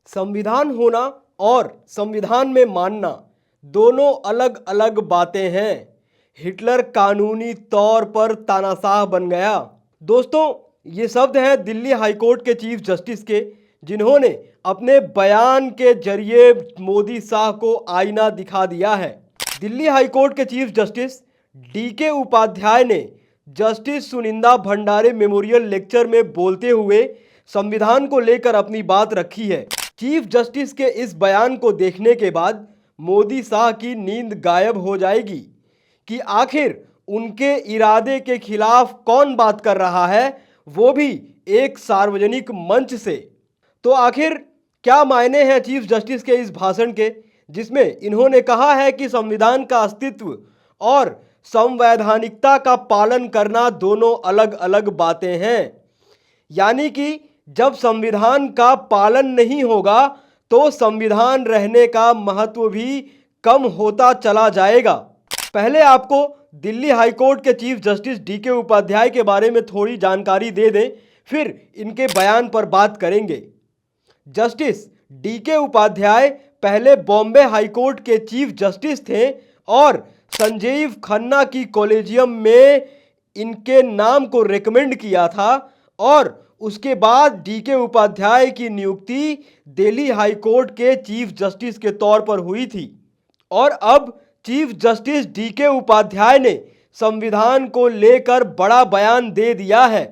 संविधान होना और संविधान में मानना दोनों अलग अलग बातें हैं। हिटलर कानूनी तौर पर तानाशाह बन गया। दोस्तों, ये शब्द हैं दिल्ली हाईकोर्ट के चीफ जस्टिस के, जिन्होंने अपने बयान के जरिए मोदी शाह को आईना दिखा दिया है। दिल्ली हाईकोर्ट के चीफ जस्टिस डीके उपाध्याय ने जस्टिस सुनिंदा भंडारे मेमोरियल लेक्चर में बोलते हुए संविधान को लेकर अपनी बात रखी है। चीफ जस्टिस के इस बयान को देखने के बाद मोदी शाह की नींद गायब हो जाएगी कि आखिर उनके इरादे के खिलाफ कौन बात कर रहा है, वो भी एक सार्वजनिक मंच से। तो आखिर क्या मायने हैं चीफ जस्टिस के इस भाषण के, जिसमें इन्होंने कहा है कि संविधान का अस्तित्व और संवैधानिकता का पालन करना दोनों अलग अलग बातें हैं। यानी कि जब संविधान का पालन नहीं होगा तो संविधान रहने का महत्व भी कम होता चला जाएगा। पहले आपको दिल्ली हाईकोर्ट के चीफ जस्टिस डीके उपाध्याय के बारे में थोड़ी जानकारी दे दें, फिर इनके बयान पर बात करेंगे। जस्टिस डीके उपाध्याय पहले बॉम्बे हाईकोर्ट के चीफ जस्टिस थे और संजीव खन्ना की कॉलेजियम में इनके नाम को रेकमेंड किया था और उसके बाद डीके उपाध्याय की नियुक्ति दिल्ली हाईकोर्ट के चीफ जस्टिस के तौर पर हुई थी। और अब चीफ जस्टिस डीके उपाध्याय ने संविधान को लेकर बड़ा बयान दे दिया है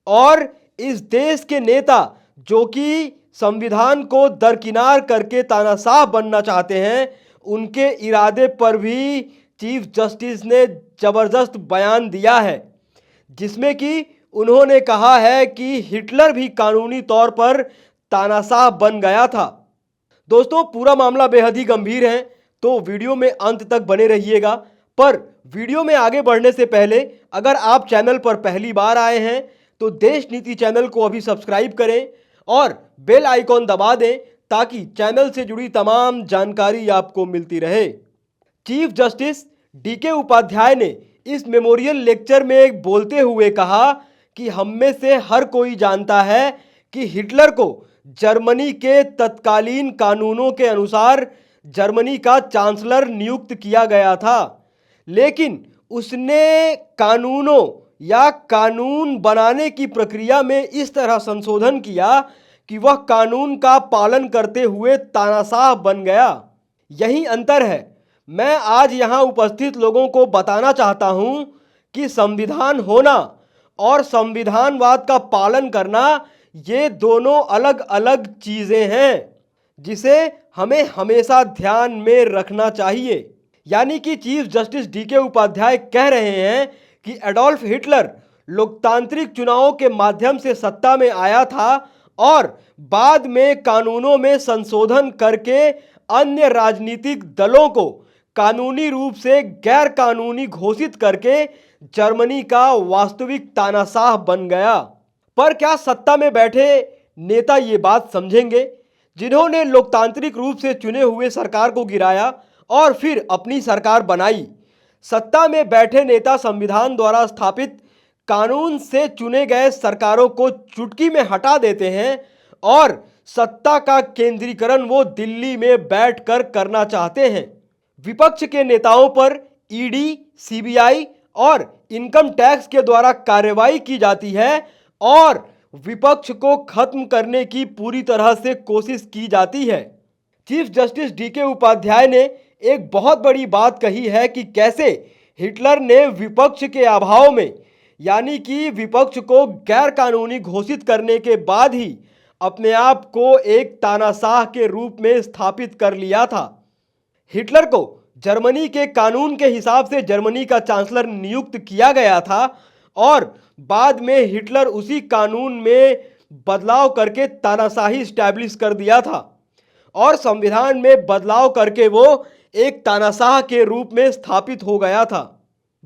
और इस देश के नेता जो कि संविधान को दरकिनार करके तानाशाह बनना चाहते हैं, उनके इरादे पर भी चीफ जस्टिस ने जबरदस्त बयान दिया है, जिसमें कि उन्होंने कहा है कि हिटलर भी कानूनी तौर पर तानाशाह बन गया था। दोस्तों, पूरा मामला बेहद ही गंभीर है, तो वीडियो में अंत तक बने रहिएगा। पर वीडियो में आगे बढ़ने से पहले अगर आप चैनल पर पहली बार आए हैं तो देश नीति चैनल को अभी सब्सक्राइब करें और बेल आइकॉन दबा दें ताकि चैनल से जुड़ी तमाम जानकारी आपको मिलती रहे। चीफ जस्टिस डीके उपाध्याय ने इस मेमोरियल लेक्चर में बोलते हुए कहा कि हम में से हर कोई जानता है कि हिटलर को जर्मनी के तत्कालीन कानूनों के अनुसार जर्मनी का चांसलर नियुक्त किया गया था, लेकिन उसने कानूनों या कानून बनाने की प्रक्रिया में इस तरह संशोधन किया कि वह कानून का पालन करते हुए तानाशाह बन गया। यही अंतर है। मैं आज यहाँ उपस्थित लोगों को बताना चाहता हूँ कि संविधान होना और संविधानवाद का पालन करना ये दोनों अलग अलग चीज़ें हैं, जिसे हमें हमेशा ध्यान में रखना चाहिए। यानी कि चीफ जस्टिस डीके उपाध्याय कह रहे हैं कि एडोल्फ हिटलर लोकतांत्रिक चुनावों के माध्यम से सत्ता में आया था और बाद में कानूनों में संशोधन करके अन्य राजनीतिक दलों को कानूनी रूप से गैर कानूनी घोषित करके जर्मनी का वास्तविक तानाशाह बन गया। पर क्या सत्ता में बैठे नेता ये बात समझेंगे, जिन्होंने लोकतांत्रिक रूप से चुने हुए सरकार को गिराया और फिर अपनी सरकार बनाई? सत्ता में बैठे नेता संविधान द्वारा स्थापित कानून से चुने गए सरकारों को चुटकी में हटा देते हैं और सत्ता का केंद्रीकरण वो दिल्ली में बैठकर करना चाहते हैं। विपक्ष के नेताओं पर ईडी, सीबीआई और इनकम टैक्स के द्वारा कार्रवाई की जाती है और विपक्ष को खत्म करने की पूरी तरह से कोशिश की जाती है। चीफ जस्टिस डीके उपाध्याय ने एक बहुत बड़ी बात कही है कि कैसे हिटलर ने विपक्ष के अभाव में, यानी कि विपक्ष को गैर कानूनी घोषित करने के बाद ही अपने आप को एक तानाशाह के रूप में स्थापित कर लिया था। हिटलर को जर्मनी के कानून के हिसाब से जर्मनी का चांसलर नियुक्त किया गया था और बाद में हिटलर उसी कानून में बदलाव करके तानाशाही स्टैब्लिश कर दिया था और संविधान में बदलाव करके वो एक तानाशाह के रूप में स्थापित हो गया था।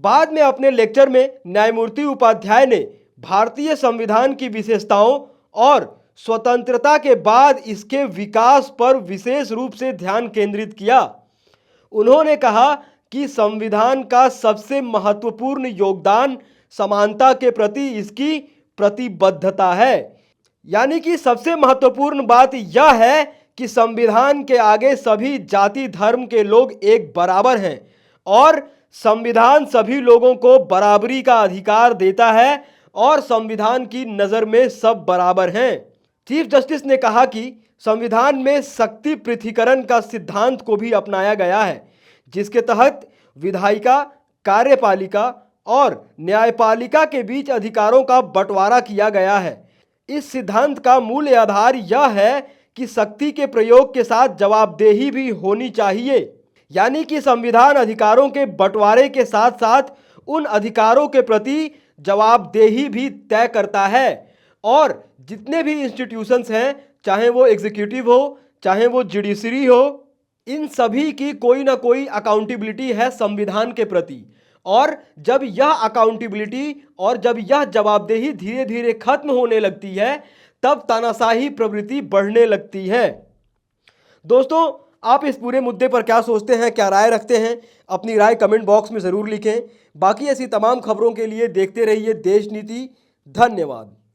बाद में अपने लेक्चर में न्यायमूर्ति उपाध्याय ने भारतीय संविधान की विशेषताओं और स्वतंत्रता के बाद इसके विकास पर विशेष रूप से ध्यान केंद्रित किया। उन्होंने कहा कि संविधान का सबसे महत्वपूर्ण योगदान समानता के प्रति इसकी प्रतिबद्धता है। यानी कि सबसे महत्वपूर्ण बात यह है कि संविधान के आगे सभी जाति धर्म के लोग एक बराबर हैं और संविधान सभी लोगों को बराबरी का अधिकार देता है और संविधान की नज़र में सब बराबर हैं। चीफ जस्टिस ने कहा कि संविधान में शक्ति पृथकीकरण का सिद्धांत को भी अपनाया गया है, जिसके तहत विधायिका, कार्यपालिका और न्यायपालिका के बीच अधिकारों का बंटवारा किया गया है। इस सिद्धांत का मूल आधार यह है कि शक्ति के प्रयोग के साथ जवाबदेही भी होनी चाहिए, यानी कि संविधान अधिकारों के बंटवारे के साथ साथ उन अधिकारों के प्रति जवाबदेही भी तय करता है। और जितने भी इंस्टीट्यूशंस हैं, चाहे वो एग्जीक्यूटिव हो, चाहे वो जुडिशरी हो, इन सभी की कोई ना कोई अकाउंटेबिलिटी है संविधान के प्रति। और जब यह अकाउंटेबिलिटी और जब यह जवाबदेही धीरे धीरे खत्म होने लगती है, तब तानाशाही प्रवृत्ति बढ़ने लगती है। दोस्तों, आप इस पूरे मुद्दे पर क्या सोचते हैं, क्या राय रखते हैं? अपनी राय कमेंट बॉक्स में ज़रूर लिखें। बाकी ऐसी तमाम खबरों के लिए देखते रहिए देश नीति। धन्यवाद।